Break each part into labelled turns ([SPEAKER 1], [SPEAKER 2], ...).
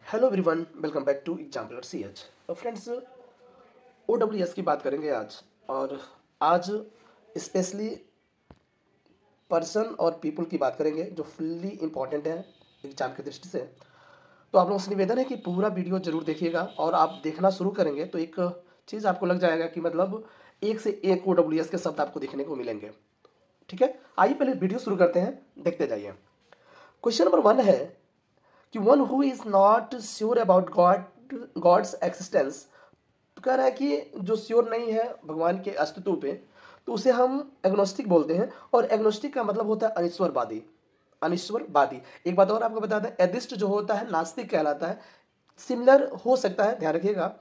[SPEAKER 1] Hello everyone, welcome back to Exemplar C H. तो friends, OWS की बात करेंगे आज। और आज स्पेशली पर्सन और पीपल की बात करेंगे जो फुल्ली इंपॉर्टेंट है एग्जाम की दृष्टि से। तो आप लोगों से निवेदन है कि पूरा वीडियो जरूर देखिएगा, और आप देखना शुरू करेंगे तो एक चीज़ आपको लग जाएगा कि मतलब एक से एक OWS के शब्द आपको देखने को मिलेंगे। ठीक है, आइए पहले वीडियो शुरू करते हैं, देखते जाइए। क्वेश्चन नंबर 1 है कि one who is not sure about God's existence. तो कह रहा है कि जो श्योर नहीं है भगवान के अस्तित्व पे, तो उसे हम एग्नोस्टिक बोलते हैं। और एग्नोस्टिक का मतलब होता है अनिश्वरवादी। अनिश्वरवादी। एक बात और आपको बता दें, एथिस्ट जो होता है नास्तिक कहलाता है। सिमिलर हो सकता है, ध्यान रखिएगा।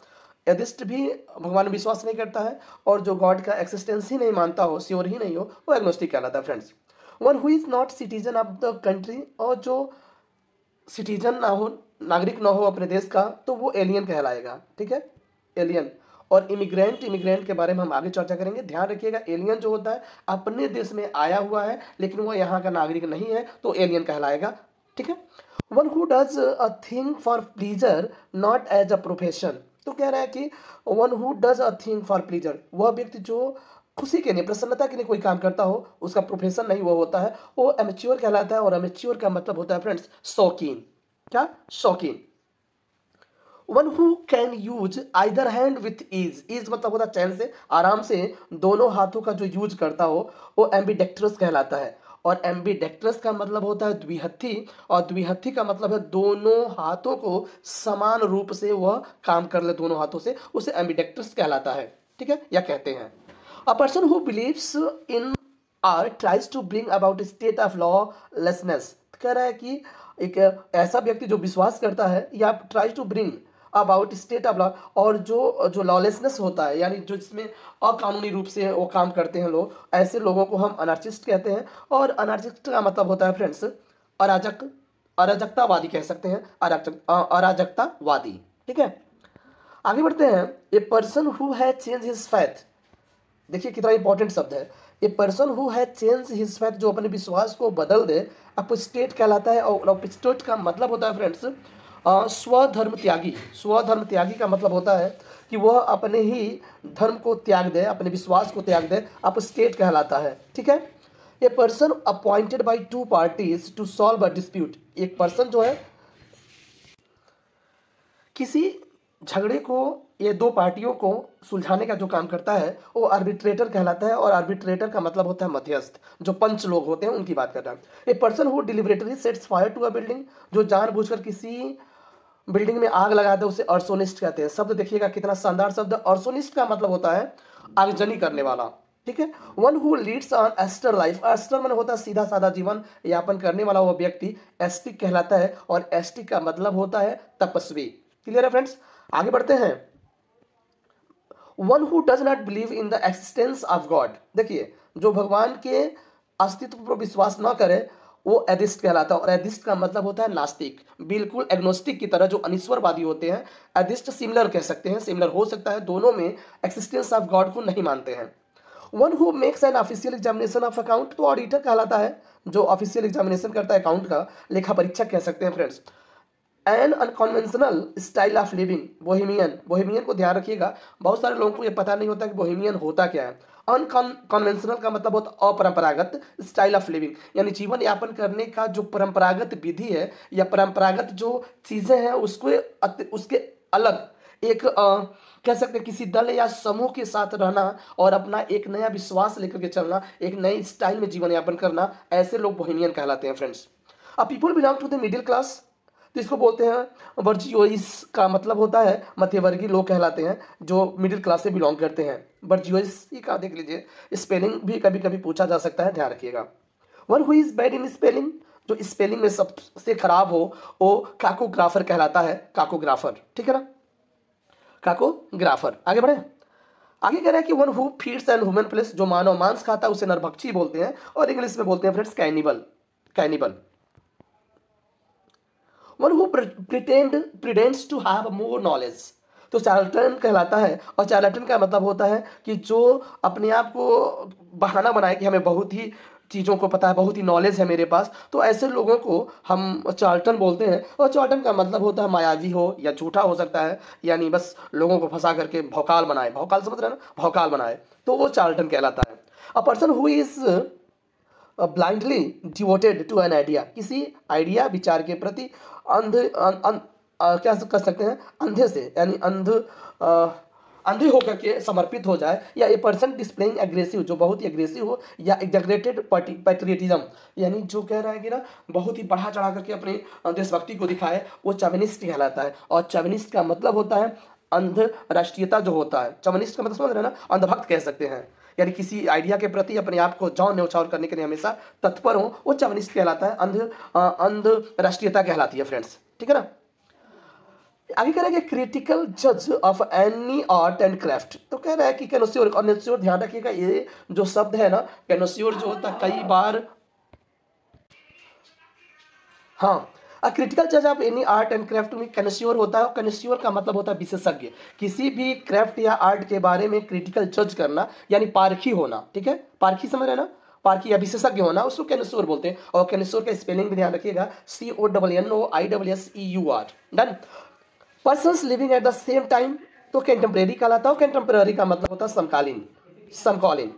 [SPEAKER 1] एथिस्ट भी भगवान में विश्वास नहीं करता है, और जो गॉड का एक्सिस्टेंस ही नहीं मानता हो, श्योर ही नहीं हो, वो एग्नोस्टिक कहलाता है friends. One who is not citizen of the country, और जो सिटीजन ना हो, नागरिक ना हो अपने देश का, तो वो एलियन कहलाएगा। ठीक है, एलियन। और इमिग्रेंट के बारे में हम आगे चर्चा करेंगे। ध्यान रखिएगा, एलियन जो होता है अपने देश में आया हुआ है लेकिन वो यहाँ का नागरिक नहीं है, तो एलियन कहलाएगा। ठीक है। One who does a thing for pleasure not as a profession. तो कह रहा है कि one who does a thing for pleasure, वह व्यक्ति जो खुशी के लिए, प्रसन्नता के लिए कोई काम करता हो, उसका प्रोफेशन नहीं वो होता है, वो एमेच्योर कहलाता है। और एमेच्योर का मतलब होता है फ्रेंड्स शौकीन। क्या? शौकीन। One who can use either hand with ease. Ease मतलब होता है चैन से, आराम से दोनों हाथों का जो यूज करता हो, वो एम्बीडेक्ट्रस कहलाता है। और एम्बीडेक्ट्रस का मतलब होता है द्विहत्थी, और द्विहत्थी का मतलब है दोनों हाथों को समान रूप से वह काम कर ले दोनों हाथों से, उसे एम्बीडेक्ट्रस कहलाता है। ठीक है, या कहते हैं। A person who believes in or tries to bring about state of lawlessness. कह रहा है कि एक ऐसा व्यक्ति जो विश्वास करता है या tries to bring about state of law, और जो जो लॉलेसनेस होता है, यानी जो इसमें अकानूनी रूप से वो काम करते हैं लोग, ऐसे लोगों को हम अनार्चिस्ट कहते हैं। और अनार्चिस्ट का मतलब होता है फ्रेंड्स अराजक, अराजकतावादी कह सकते हैं, अराजकतावादी। ठीक है, आगे बढ़ते हैं। A person who has change his faith. देखिए कितना इंपॉर्टेंट शब्द है। A person who has change his faith, जो अपने विश्वास को बदल दे, अपोस्टेट कहलाता है। और अपोस्टेट का मतलब होता है फ्रेंड्स स्वधर्म त्यागी। स्वधर्म त्यागी का मतलब होता है कि वह अपने ही धर्म को त्याग दे, अपने विश्वास को त्याग दे, अपोस्टेट कहलाता है। ठीक है। A person appointed by two parties to solve a dispute. एक पर्सन जो है किसी झगड़े को, ये दो पार्टियों को सुलझाने का जो काम करता है, वो आर्बिट्रेटर कहलाता है। और आर्बिट्रेटर का मतलब होता है मध्यस्थ, जो पंच लोग होते हैं उनकी बात कर रहा है। A person who deliberately sets fire to a building, जो जानबूझकर किसी बिल्डिंग में आग लगाते हैं, उसे अर्सोनिस्ट कहते हैं। शब्द देखिएगा कितना शानदार शब्द। अर्सोनिस्ट का मतलब होता है आगजनी करने वाला। ठीक है। One who leads an ascetic life. Ascetic मन होता है सीधा साधा जीवन यापन करने वाला, वो व्यक्ति एस्टिक कहलाता है। और एस्टिक का मतलब होता है तपस्वी। क्लियर है फ्रेंड्स, आगे बढ़ते हैं। One who does not believe in the existence of God. देखिए, जो भगवान के अस्तित्व पर विश्वास न करे, वो एथिस्ट कहलाता है। और एथिस्ट का मतलब होता है नास्तिक, बिल्कुल एग्नोस्टिक की तरह जो अनिश्वरवादी होते हैं। एथिस्ट सिमिलर कह सकते हैं, सिमिलर हो सकता है, दोनों में एक्सिस्टेंस ऑफ गॉड को नहीं मानते हैं। One who makes an official examination of account, तो ऑडिटर कहलाता है, जो ऑफिशियल एग्जामिनेशन करता है अकाउंट का, लेखा परीक्षक कह सकते हैं friends. An unconventional style of living, bohemian. Bohemian को ध्यान रखिएगा, बहुत सारे लोगों को ये पता नहीं होता कि बोहेमियन होता क्या है। अनकन्वेंशनल का मतलब होता अपरंपरागत, स्टाइल ऑफ लिविंग यानी जीवन यापन करने का जो परंपरागत विधि है या परंपरागत जो चीजें हैं, उसको उसके अलग एक कह सकते हैं किसी दल या समूह के साथ रहना, और अपना एक नया विश्वास लेकर के चलना, एक नई स्टाइल में जीवन यापन करना, ऐसे लोग बोहेमियन कहलाते हैं फ्रेंड्स। अब people belong to the middle class, तो इसको बोलते हैं वर्जियोइस। का मतलब होता है मध्यवर्गीय लोग कहलाते हैं, जो मिडिल क्लास से बिलोंग करते हैं। वर्जियोइस ही का देख लीजिए, स्पेलिंग भी कभी कभी पूछा जा सकता है, ध्यान रखिएगा। One who is bad in spelling, जो स्पेलिंग में सबसे खराब हो, वो काकोग्राफर कहलाता है। काकोग्राफर, ठीक है ना, काकोग्राफर। आगे बढ़े। आगे कह रहा है कि one who feeds an human flesh, जो मानव मांस खाता है उसे नरभक्षी बोलते हैं, और इंग्लिश में बोलते हैं friends cannibal. Cannibal. One who pretends to have more knowledge, तो चार्लटन कहलाता है। और चार्लटन का मतलब होता है कि जो अपने आप को बहाना बनाए कि हमें बहुत ही चीज़ों को पता है, बहुत ही नॉलेज है मेरे पास, तो ऐसे लोगों को हम चार्टन बोलते हैं। और चार्टन का मतलब होता है मायावी हो या झूठा हो सकता है, यानी बस लोगों को फंसा करके भौकाल बनाए, भौकाल समझ रहे हैं ना, भौकाल बनाए, तो वो चार्टन कहलाता है। A person who is blindly devoted to an idea, किसी आइडिया विचार के प्रति क्या कर सकते हैं, अंधे से, यानी अंधे होकर के समर्पित हो जाए, या ए पर्सन डिस्प्लेइंग एग्रेसिव, जो बहुत ही एग्रेसिव हो, या एग्जैगरेटेड पैट्रियटिज्म, यानी जो कह रहा है कि ना बहुत ही बढ़ा चढ़ा करके अपने देशभक्ति को दिखाए, वो चौविनिस्ट कहलाता है। और चौविनिस्ट का मतलब होता है अंध राष्ट्रीयता जो होता है, चौविनिस्ट का मतलब समझ रहे हैं ना, अंधभक्त कह सकते हैं, यानी किसी आइडिया के प्रति अपने आप को जौन न्यौछावर करने के लिए हमेशा तत्पर हो, वो चौविनिस्ट कहलाता है, अंध राष्ट्रीयता कहलाती है फ्रेंड्स, ठीक है ना। आगे कह रहा है कि क्रिटिकल जज of any art and craft, तो कह रहा है कि कैनोसियोर, और कैनोसियोर ध्यान रखिएगा, ये जो शब्द है ना कैनोसियोर जो होता है कई बार, हाँ, क्रिटिकल जज of any art and craft में कैनोसियोर होता है। और कैनोसियोर का मतलब होता है विशेषज्ञ, किसी भी क्राफ्ट या आर्ट के बारे में क्रिटिकल जज करना, यानी पारखी होना, ठीक है, पारखी समझ रहे हैं ना, पारखी या विशेषज्ञ होना, उसको कैनोसियोर बोलते हैं। और कैनोसियोर का स्पेलिंग भी ध्यान रखिएगा, CONNOISSEUR, done. Persons living at the same time, तो कंटेम्प्रेरी कहलाता है। कंटेम्प्रेरी का मतलब होता है समकालीन, समकालीन।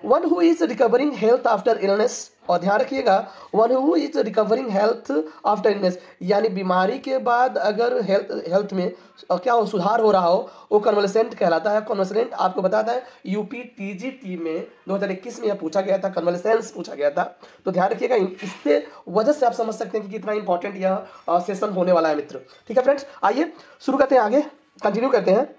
[SPEAKER 1] One who is recovering health after illness, और ध्यान रखिएगा one who is recovering health after illness, यानी बीमारी के बाद अगर हेल्थ में क्या हो, सुधार हो रहा हो, वो कन्वलेसेंट कहलाता है। कन्वलेसेंट आपको बताता है UPTGT में 2021 में यह पूछा गया था, कन्वलेसेंस पूछा गया था, तो ध्यान रखिएगा, इससे वजह से आप समझ सकते हैं कि कितना इंपॉर्टेंट यह सेशन होने वाला है मित्र, ठीक है फ्रेंड्स। आइए शुरू करते हैं, आगे कंटिन्यू करते हैं।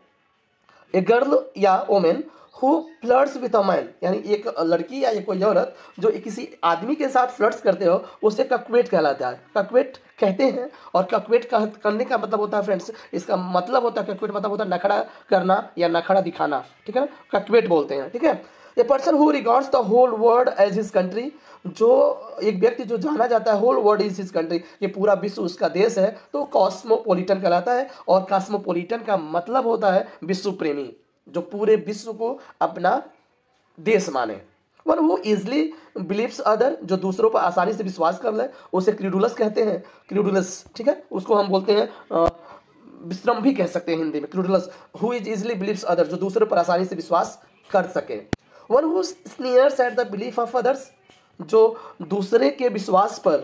[SPEAKER 1] ए गर्ल या women who flirts with a man, यानी एक लड़की या कोई औरत जो किसी आदमी के साथ फ्लर्ट्स करते हो, उसे कक्वेट कहलाता है, कक्वेट कहते हैं। और कक्वेट करने का मतलब होता है फ्रेंड्स, इसका मतलब होता है, कक्वेट मतलब होता है नखड़ा करना या नखड़ा दिखाना, ठीक है ना, कक्वेट बोलते हैं, ठीक है। A person who regards the whole world as his country, जो एक व्यक्ति जो जाना जाता है whole world is his country, ये पूरा विश्व उसका देश है, तो कॉस्मोपोलिटन कहलाता है। और कॉस्मोपोलिटन का मतलब होता है विश्व प्रेमी, जो पूरे विश्व को अपना देश माने। वन वो इजली बिलीव्स अदर, जो दूसरों पर आसानी से विश्वास कर ले, उसे क्रीडुलस कहते हैं, क्रीडुलस, ठीक है, उसको हम बोलते हैं विश्रम भी कह सकते हैं हिंदी में, credulous. Who is easily believes other, जो दूसरों पर आसानी से विश्वास कर सके। One who sneers at the belief of others, जो दूसरे के विश्वास पर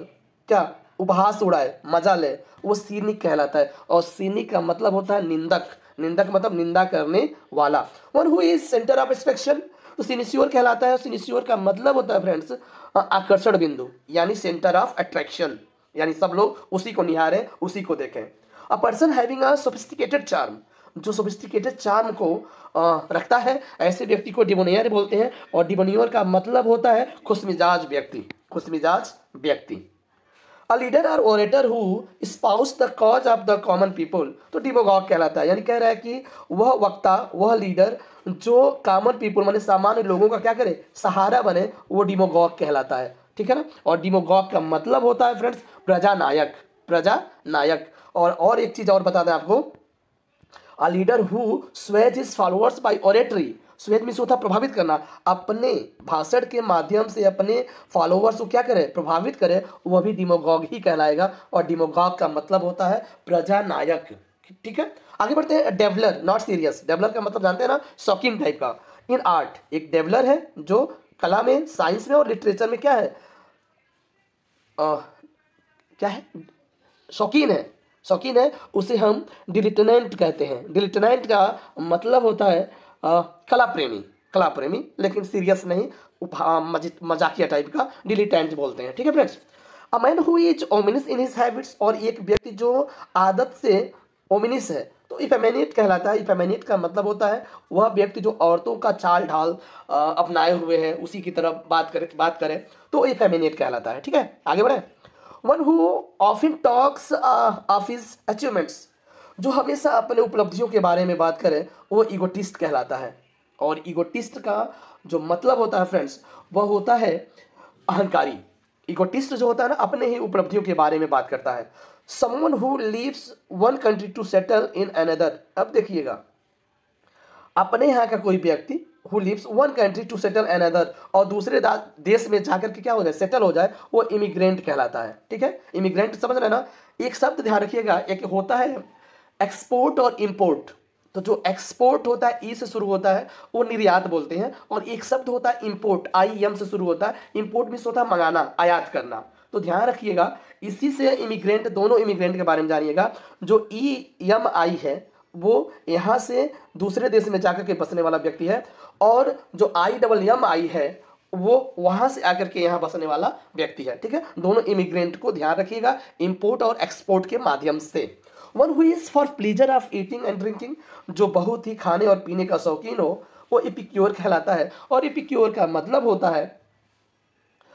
[SPEAKER 1] क्या उपहास उड़ाए, मजा ले, वो सीनिक कहलाता है। और सीनिक का मतलब होता है निंदक, निंदक मतलब निंदा करने वाला। One who is centre of attraction, तो सिनिश्योर कहलाता है। सिनिश्योर का मतलब होता है फ्रेंड्स आकर्षण बिंदु, यानी सेंटर ऑफ अट्रैक्शन, यानी सब लोग उसी को निहारें, उसी को देखें। A person having a sophisticated charm, जो सोफिस्टिकेटेड चार्म को रखता है, ऐसे व्यक्ति को डिबोनियर बोलते हैं। और डिबोनियर का मतलब होता है खुशमिजाज व्यक्ति, खुशमिजाज व्यक्ति। अ लीडर और orator who spouse the cause of the common people, तो डिमोगॉग कहलाता है, यानी कह रहा है कि वह वक्ता, वह लीडर जो कॉमन पीपल माने सामान्य लोगों का क्या करे, सहारा बने, वो डिमोगॉग कहलाता है, ठीक है ना। और डिमोगॉग का मतलब होता है फ्रेंड्स प्रजानायक, प्रजानायक। और एक चीज और बता दें आपको, a leader who sways his followers by oratory, sways में होता प्रभावित करना, अपने भाषण के माध्यम से अपने फॉलोअर्स को क्या करे, प्रभावित करे, वह भी डिमोगॉग ही कहलाएगा। और डिमोगॉग का मतलब होता है प्रजानायक, ठीक है। आगे बढ़ते हैं। डेवलर नॉट सीरियस, डेवलर का मतलब जानते हैं ना, शौकीन टाइप का। इन आर्ट, एक डेवलर है जो कला में, साइंस में और लिटरेचर में क्या है, क्या है, शौकीन है, शौकीन है, उसे हम डिलिटेनेंट कहते हैं। डिलिटेनेंट का मतलब होता है कला प्रेमी, कला प्रेमी, लेकिन सीरियस नहीं, मजाकिया टाइप का डिलिटेंट बोलते हैं, ठीक है friends. A man who is ominous in his habits, और एक व्यक्ति जो आदत से ओमिनिस है, तो इफेमिनेट कहलाता है। इफेमिनेट का मतलब होता है वह व्यक्ति जो औरतों का चाल ढाल अपनाए हुए है, उसी की तरफ बात करे, तो इफेमिनेट कहलाता है, ठीक है। आगे बढ़े। One who often talks of his achievements, जो हमेशा अपने उपलब्धियों के बारे में बात करे, वो ईगोटिस्ट कहलाता है। और ईगोटिस्ट का जो मतलब होता है फ्रेंड्स, वह होता है अहंकारी। ईगोटिस्ट जो होता है ना, अपने ही उपलब्धियों के बारे में बात करता है। Someone who leaves one country to settle in another, अब देखिएगा, अपने यहाँ का कोई व्यक्ति who lives one country to settle another, और दूसरे देश में जाकर के क्या हो जाए, सेटल हो जाए, वो इमिग्रेंट कहलाता है। ठीक है, इमिग्रेंट समझ रहे हैं ना। एक शब्द ध्यान रखिएगा, एक होता है एक्सपोर्ट और इंपोर्ट। तो जो एक्सपोर्ट होता है ई से शुरू होता है वो निर्यात बोलते हैं, और एक शब्द होता है इंपोर्ट, आई एम से शुरू होता है। इंपोर्ट मीन्स होता है मंगाना, आयात करना। तो ध्यान रखिएगा, इसी से इमिग्रेंट, दोनों इमिग्रेंट के बारे में जानिएगा। जो ई एम आई है वो यहाँ से दूसरे देश में जाकर के बसने वाला व्यक्ति है, और जो आई डबल एम आई है वो वहाँ से आकर के यहाँ बसने वाला व्यक्ति है। ठीक है, दोनों इमिग्रेंट को ध्यान रखिएगा, इंपोर्ट और एक्सपोर्ट के माध्यम से। One who is for pleaser of eating and drinking, जो बहुत ही खाने और पीने का शौकीन हो, वो एपिक्योर कहलाता है। और एपिक्योर का मतलब होता है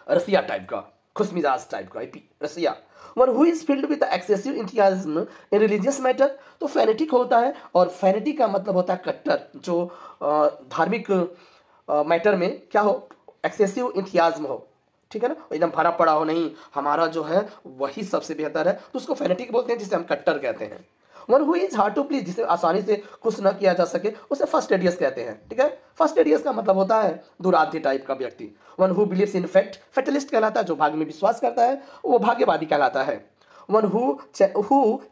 [SPEAKER 1] रसिया टाइप का, खुशमिजाज टाइप का, रसिया। One who is filled with excessive enthusiasm in religious matter, तो फेनेटिक होता है, और फेनेटिक का मतलब होता है कट्टर, जो धार्मिक मैटर में क्या हो, एक्सेसिव इंथियाज्म हो। ठीक है ना, एकदम भरा पड़ा हो, नहीं हमारा जो है वही सबसे बेहतर है, तो उसको फेनेटिक बोलते हैं, जिसे हम कट्टर कहते हैं। One who is hard to please, जिसे आसानी से खुश न किया जा सके, उसे फर्स्ट एडियस कहते हैं। ठीक है, फर्स्ट एडियस का मतलब होता है दुराध्य टाइप का व्यक्ति। One who believes in fact, fatalist कहलाता है, जो भाग्य में विश्वास करता है वो भाग्यवादी कहलाता है। One who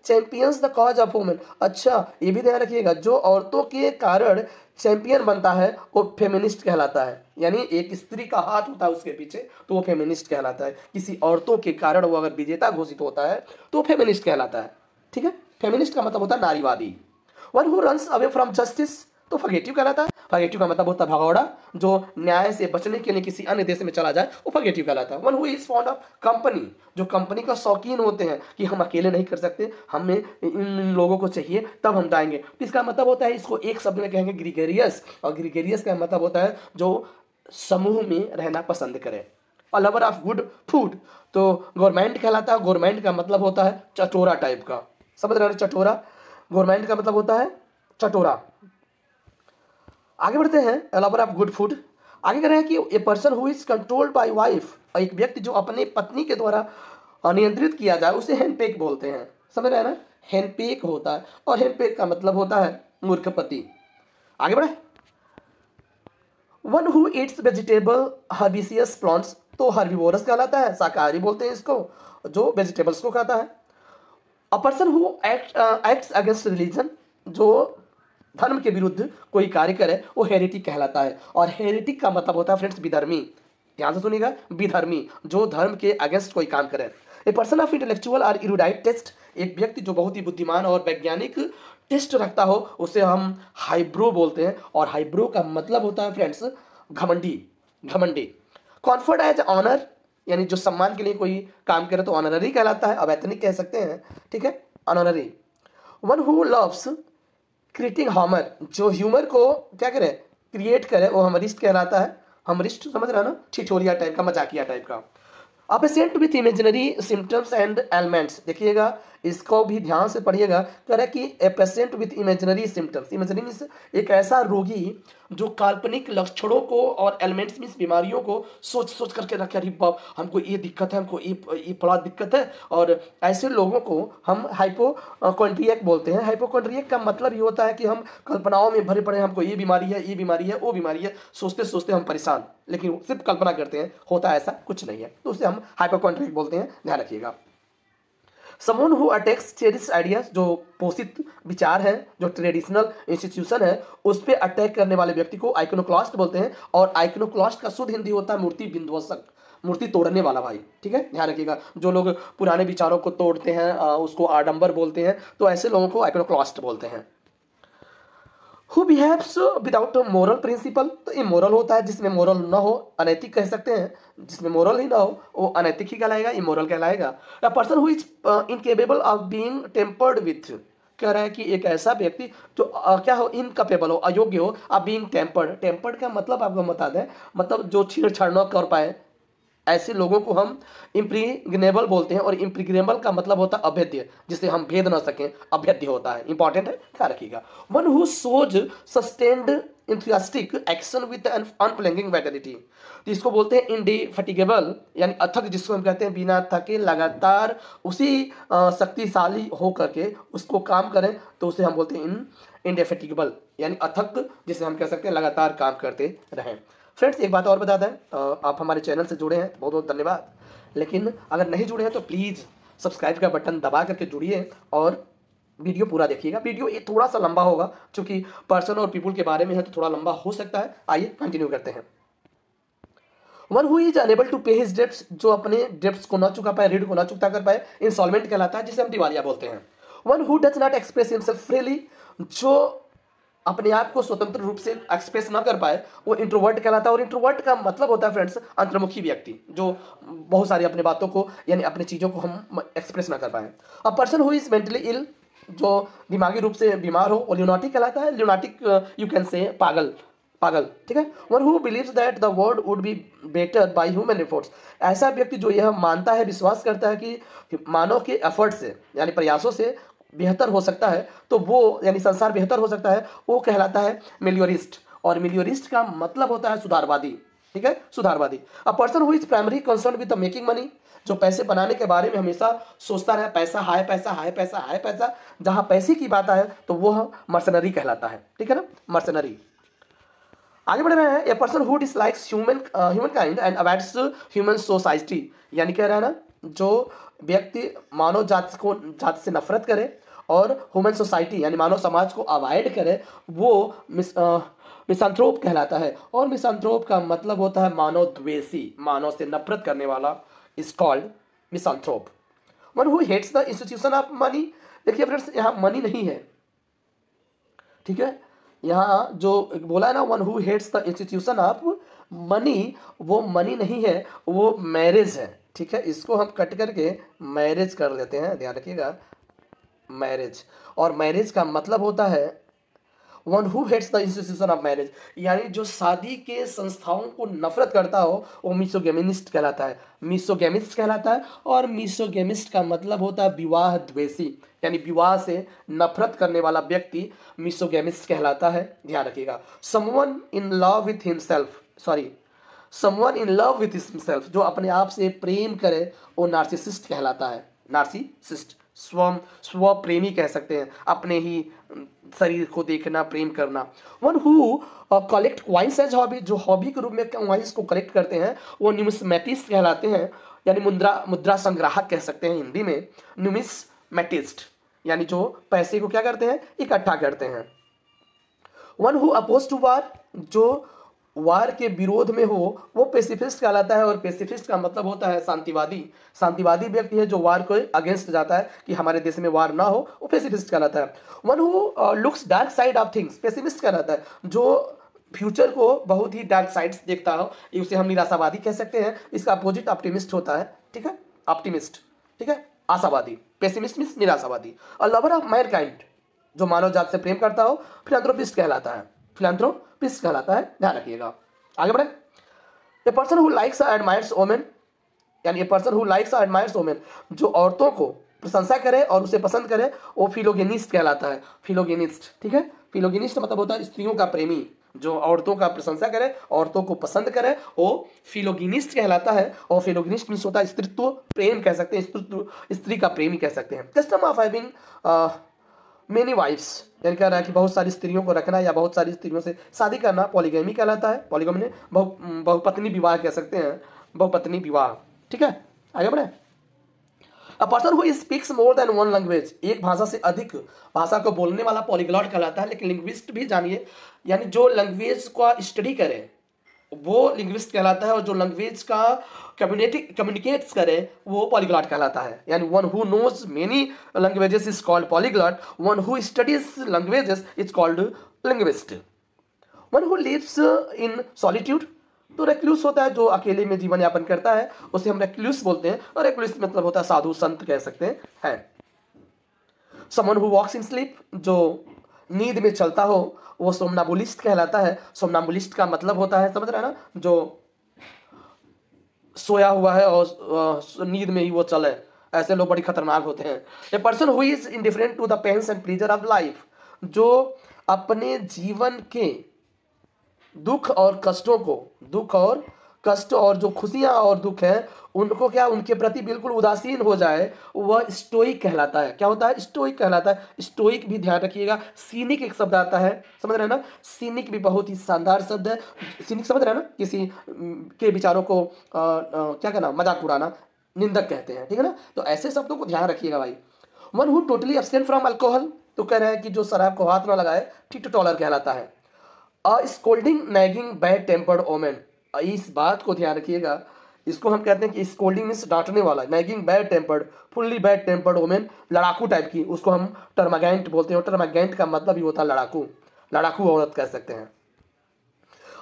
[SPEAKER 1] champions the cause of women, अच्छा ये भी ध्यान रखिएगा, जो औरतों के कारण चैंपियन बनता है वो फेमिनिस्ट कहलाता है। यानी एक स्त्री का हाथ होता है उसके पीछे, तो वो फेमिनिस्ट कहलाता है। किसी औरतों के कारण वो अगर विजेता घोषित होता है तो वो फेमिनिस्ट कहलाता है। ठीक है, फेमिनिस्ट का मतलब होता है नारीवादी। One who runs away from justice, तो फगेटिव कहलाता है। फगेटिव का मतलब होता है भगौड़ा, जो न्याय से बचने के लिए किसी अन्य देश में चला जाए, वो फगेटिव कहलाता है। One who is fond of company, जो कंपनी का शौकीन होते हैं कि हम अकेले नहीं कर सकते, हमें इन लोगों को चाहिए तब हम जाएंगे। तो इसका मतलब होता है, इसको एक शब्द में कहेंगे ग्रीगेरियस, और ग्रीगेरियस का मतलब होता है जो समूह में रहना पसंद करे। और लवर ऑफ गुड फूड, तो गवर्नमेंट कहलाता है। गवर्नमेंट का मतलब होता है चटोरा टाइप का, समझ रहे हैं, चटोरा। गवर्नमेंट का मतलब होता है चटोरा। आगे बढ़ते हैं, लवर ऑफ गुड फूड। आगे कह रहे हैं कि ए person who is controlled by wife, एक व्यक्ति जो अपने पत्नी के द्वारा नियंत्रित किया जाए, उसे हैंडपेक बोलते हैं। समझ रहे हैं ना, हैंडपेक होता है, और हैंडपेक का मतलब होता है मूर्खपति। आगे बढ़े, one who eats vegetable herbaceous plants, तो हर्बिवोरस कहलाता है, शाकाहारी बोलते हैं इसको, जो वेजिटेबल्स को खाता है। A person who acts against religion, जो धर्म के विरुद्ध कोई कार्य करे, वो हेरेटिक कहलाता है। और हेरेटिक का मतलब होता है फ्रेंड्स विधर्मी, ध्यान से सुनिएगा, विधर्मी, जो धर्म के अगेंस्ट कोई काम करे। ए पर्सन ऑफ इंटेलेक्चुअल और इरूडाइट टेस्ट, एक व्यक्ति जो बहुत ही बुद्धिमान और वैज्ञानिक टेस्ट रखता हो, उसे हम हाइब्रो बोलते हैं। और हाइब्रो का मतलब होता है फ्रेंड्स घमंडी, घमंडी। कॉन्फर्ड एज ऑनर, यानी जो सम्मान के लिए कोई काम करे तो ऑनररी कहलाता है, अवैतनिक कह सकते हैं। ठीक है, honorary. One who loves creating humour, जो ह्यूमर को क्या करे, क्रिएट करे, वो हमरिस्ट कहलाता है। हमरिस्ट समझ रहा है ना, ठिठोलिया टाइप का, मजाकिया टाइप का। A patient with imaginary symptoms and elements, देखिएगा इसको भी ध्यान से पढ़िएगा। कह रहा है कि a patient with imaginary symptoms, imaginary means एक ऐसा रोगी जो काल्पनिक लक्षणों को और एलिमेंट्स मीन्स बीमारियों को सोच सोच करके रखे, अरे बाप हमको ये दिक्कत है, हमको ये बड़ा दिक्कत है। और ऐसे लोगों को हम हाइपोकॉन्ड्रियक बोलते हैं। हाइपोकॉन्ड्रियक का मतलब ये होता है कि हम कल्पनाओं में भरे पड़े, हमको ये बीमारी है, ये बीमारी है, वो बीमारी है, सोचते सोचते हम परेशान, लेकिन सिर्फ कल्पना करते हैं, होता ऐसा कुछ नहीं है, तो उसे हम हाइपोकॉन्ड्रियक बोलते हैं, ध्यान रखिएगा। Someone who attacks cherish ideas, जो पोषित विचार हैं, जो ट्रेडिशनल इंस्टीट्यूशन है, उस पर अटैक करने वाले व्यक्ति को आइकोनोक्लास्ट बोलते हैं। और आइकोनोक्लास्ट का शुद्ध हिंदी होता है मूर्ति विध्वंसक, मूर्ति तोड़ने वाला भाई। ठीक है, ध्यान रखिएगा, जो लोग पुराने विचारों को तोड़ते हैं उसको आडंबर बोलते हैं, तो ऐसे लोगों को आइकोनोक्लास्ट बोलते हैं। Who behaves without moral principle, तो इमोरल होता है, जिसमें मोरल ना हो, अनैतिक कह सकते हैं, जिसमें मोरल ही ना हो वो अनैतिक ही कहलाएगा, इमोरल कहलाएगा। अ person who is incapable of being tempered with, कह रहा है कि एक ऐसा व्यक्ति जो क्या हो, इनकपेबल हो, अयोग्य हो, ऑफ बीइंग टेम्पर्ड। टेम्पर्ड का मतलब आपको बता दें, मतलब जो छेड़छाड़ न कर पाए, ऐसे लोगों को हम इम्प्रीग्नेबल बोलते हैं, और इम्प्रीग्नेबल का मतलब होता है अभेद्य, जिसे हम भेद ना सकें, अभेद्य होता है। इंपॉर्टेंट है, ख्याल रखिएगा। One who shows sustained enthusiastic action with an unflinching vitality, तो इसको बोलते हैं इंडिफेटिगेबल, यानी अथक, जिसको हम कहते हैं बिना थके लगातार उसी शक्तिशाली हो करके उसको काम करें, तो उसे हम बोलते हैं इंडिफेटिगेबल, यानी अथक, जिसे हम कह सकते हैं लगातार काम करते रहें। फ्रेंड्स, एक बात और बता दें, आप हमारे चैनल से जुड़े हैं, बहुत बहुत धन्यवाद। लेकिन अगर नहीं जुड़े हैं तो प्लीज़ सब्सक्राइब का बटन दबा करके जुड़िए और वीडियो पूरा देखिएगा। वीडियो ये थोड़ा सा लंबा होगा, क्योंकि पर्सन और पीपुल के बारे में है, तो थोड़ा लंबा हो सकता है। आइए कंटिन्यू करते हैं। One who is unable to pay his debts, जो अपने डेब्ट्स को ना चुका पाए, ऋण को ना चुकता कर पाए, इंसॉल्वेंट कहलाता है, जिसे हम दिवालिया बोलते हैं। One who does not express himself freely, जो अपने आप को स्वतंत्र रूप से एक्सप्रेस ना कर पाए, वो इंट्रोवर्ट कहलाता है। और इंट्रोवर्ट का मतलब होता है फ्रेंड्स अंतर्मुखी व्यक्ति, जो बहुत सारी अपनी बातों को यानी अपनी चीज़ों को हम एक्सप्रेस ना कर पाए। A person who is mentally ill, जो दिमागी रूप से बीमार हो, वो ल्यूनाटिक कहलाता है। ल्यूनाटिक यू कैन से पागल, पागल, ठीक है। One who believes that the world would be better by human efforts, ऐसा व्यक्ति जो यह मानता है, विश्वास करता है कि मानव के एफर्ट से यानी प्रयासों से बेहतर हो सकता है, तो वो यानी संसार बेहतर हो सकता है, वो कहलाता है मिलियोरिस्ट। और मिलियोरिस्ट का मतलब होता है सुधारवादी, ठीक है, सुधारवादी। A person who is primary concern with the making money, जो पैसे बनाने के बारे में हमेशा सोचता रहे, पैसा हाय पैसा हाय पैसा हाय पैसा, जहाँ पैसे की बात आए तो वह मर्सनरी कहलाता है, ठीक है ना, मर्सनरी। आगे बढ़ रहे हैं। A person who dislikes human kind and avoids human society, यानी कह रहा है ना, जो व्यक्ति मानव जाति से नफरत करे और ह्यूमन सोसाइटी यानी मानव समाज को अवॉइड करे, वो मिसांथ्रोप कहलाता है। और मिसांथ्रोप का मतलब होता है मानव द्वेषी, मानव से नफरत करने वाला, is called misanthrope. One who hates the institution of money, देखिए फ्रेंड्स, यहाँ मनी नहीं है, ठीक है, यहाँ जो बोला है ना, one who hates the institution of money, वो मनी नहीं है, वो मैरिज है, ठीक है। इसको हम कट करके मैरिज कर लेते हैं, ध्यान रखिएगा, मैरिज। और मैरिज का मतलब होता है one who hates the institution of marriage, यानी जो शादी के संस्थाओं को नफरत करता हो, वो मिसोगेमिस्ट कहलाता है, मिसोगेमिस्ट कहलाता है। और मिसोगेमिस्ट का मतलब होता है विवाह द्वेषी, यानी विवाह से नफरत करने वाला व्यक्ति मिसोगेमिस्ट कहलाता है, ध्यान रखिएगा। Someone in love with himself, someone in love with himself, जो अपने आप से प्रेम करे, वो नार्सिसिस्ट कहलाता है, नार्सिसिस्ट, स्व प्रेमी कह सकते हैं, अपने ही शरीर को देखना, प्रेम करना। One who collect coins as hobby, जो हॉबी के रूप में कॉइन्स को कलेक्ट करते हैं, वो न्यूमिस्मेटिस्ट कहलाते हैं, यानी मुद्रा संग्राहक कह सकते हैं हिंदी में, न्यूमिस्मेटिस्ट, यानी जो पैसे को क्या करते हैं, इकट्ठा करते हैं। वन हु अपोज टू वार, जो वार के विरोध में हो, वो पेसिफिस्ट कहलाता है। और पेसिफिस्ट का मतलब होता है शांतिवादी, शांतिवादी व्यक्ति है जो वार को अगेंस्ट जाता है कि हमारे देश में वार ना हो, वो पेसिफिस्ट कहलाता है। One who looks dark side of things, pessimist कहलाता है, जो फ्यूचर को बहुत ही डार्क साइड्स देखता हो, उसे हम निराशावादी कह सकते हैं। इसका अपोजिट ऑप्टिमिस्ट होता है, ठीक है, ऑप्टिमिस्ट, ठीक है, आशावादी। पेसिमिस्ट मीन्स निराशावादी। और लवर ऑफ मैनकाइंड, जो मानव जात से प्रेम करता हो, फिलैंथ्रोपिस्ट कहलाता है, फिलैंथ्रोपिस्ट कहलाता है, ध्यान रखिएगा। आगे बढ़े। ए पर्सन हु लाइक्स और एडमायर्स वोमेन, यानी ए पर्सन हु लाइक्स और एडमायर्स वोमेन, जो औरतों को प्रशंसा करे और उसे पसंद करे, वो फिलोगेनिस्ट कहलाता है, फिलोगेनिस्ट, ठीक है। फिलोगेनिस्ट मतलब होता है स्त्रियों का प्रेमी, जो औरतों का प्रशंसा करे, औरतों को पसंद करे, वो फिलोगिनिस्ट कहलाता है। और फिलोगिनिस्ट मीन्स होता है स्त्रीत्व प्रेम कह सकते हैं, स्त्रीत्व, स्त्री का प्रेमी कह सकते हैं। Custom of having many wives, यानी कह रहा है कि बहुत सारी स्त्रियों को रखना या बहुत सारी स्त्रियों से शादी करना, पॉलीगैमी कहलाता है। पॉलीगैमी ने बहुपत्नी विवाह कह सकते हैं, बहुपत्नी विवाह, ठीक है। आगे बढ़े। अ person who speaks more than one language, एक भाषा से अधिक भाषा को बोलने वाला पॉलीग्लॉट कहलाता है। लेकिन लिंग्विस्ट भी जानिए, यानी जो लैंग्वेज का स्टडी करे वो लिंग्विस्ट कहलाता है, और जो लैंग्वेज का कम्युनिकेट्स करे वो पॉलीग्लॉट कहलाता है। यानी one who knows many languages is called polyglot, one who studies languages is called linguist. One who lives in solitude, तो रेक्लूस होता है जो अकेले में जीवन यापन करता है, उसे हम रेक्लूस बोलते हैं। और रेक्लूस मतलब होता है साधु संत कह सकते हैं। Someone who walks in sleep, जो नींद में चलता हो, वो सोमनाबुलिस्ट कहलाता है। सोमनाबुलिस्ट का मतलब होता है, समझ रहे हैं ना, जो सोया हुआ है और नींद में ही वो चले, ऐसे लोग बड़ी खतरनाक होते हैं। A person who is indifferent to the pains and pleasure of life, जो अपने जीवन के दुख और कष्टों को, दुख और कष्ट और जो खुशियां और दुख हैं उनको क्या, उनके प्रति बिल्कुल उदासीन हो जाए, वह स्टोइक कहलाता है। क्या होता है? स्टोइक कहलाता है। स्टोइक भी ध्यान रखिएगा। सीनिक एक शब्द आता है, समझ रहे हैं ना? सीनिक भी बहुत ही शानदार शब्द है। सीनिक समझ रहे हैं ना? किसी के विचारों को क्या कहना, मजाक उड़ाना, निंदक कहते हैं, ठीक है ना? तो ऐसे शब्दों को ध्यान रखिएगा भाई। One who totally abstain from alcohol, तो कह रहे हैं कि जो शराब को हाथ ना लगाए, टीटोलर कहलाता है। Scolding nagging bad tempered woman, इस बात को ध्यान रखिएगा। इसको हम कहते हैं कि स्कोल्डिंग मीन्स डांटने वाला, nagging bad tempered, fully bad tempered woman लड़ाकू टाइप की, उसको हम टर्मागेंट बोलते हैं। टर्मागेंट का मतलब ही होता है लड़ाकू, लड़ाकू औरत कह सकते हैं।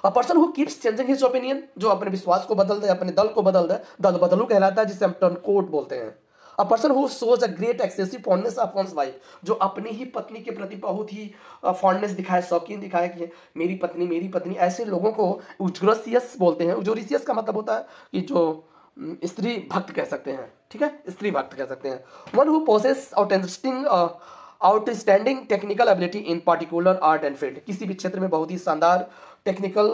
[SPEAKER 1] A person who keeps changing his opinion, जो अपने विश्वास को बदल दे, अपने दल को बदल दे, दल बदलू कहलाता है, जिसे हम टर्नकोट बोलते हैं। A person who shows a great excessive fondness of one's wife, जो अपनी ही पत्नी के प्रति बहुत ही फॉन्डनेस दिखाए, शौकीन दिखाए कि मेरी पत्नी मेरी पत्नी, ऐसे लोगों को उजोरियस बोलते हैं। उजोरियस का मतलब होता है कि जो स्त्री भक्त कह सकते हैं, ठीक है, स्त्री भक्त कह सकते हैं। One who possess outstanding technical ability in particular art and field, किसी भी क्षेत्र में बहुत ही शानदार टेक्निकल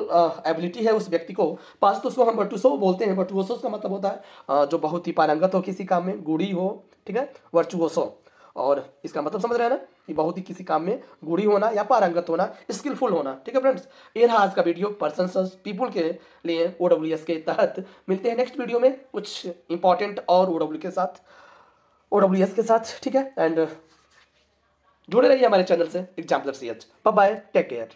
[SPEAKER 1] एबिलिटी है उस व्यक्ति को पास, तो उसको हम वर्चुओसो बोलते हैं। वर्चुओसो का मतलब होता है जो बहुत ही पारंगत हो किसी काम में, गुड़ी हो, ठीक है, वर्चुओसो। और इसका मतलब समझ रहे हैं ना कि बहुत ही किसी काम में गुड़ी होना या पारंगत होना, स्किलफुल होना, ठीक है फ्रेंड्स। ये रहा आज का वीडियो पर्सन्स पीपुल के लिए OWS के तहत। मिलते हैं नेक्स्ट वीडियो में कुछ इंपॉर्टेंट और OWS के साथ, ठीक है। एंड जुड़े रहिए हमारे चैनल से Exemplar CH। Bye bye, take care.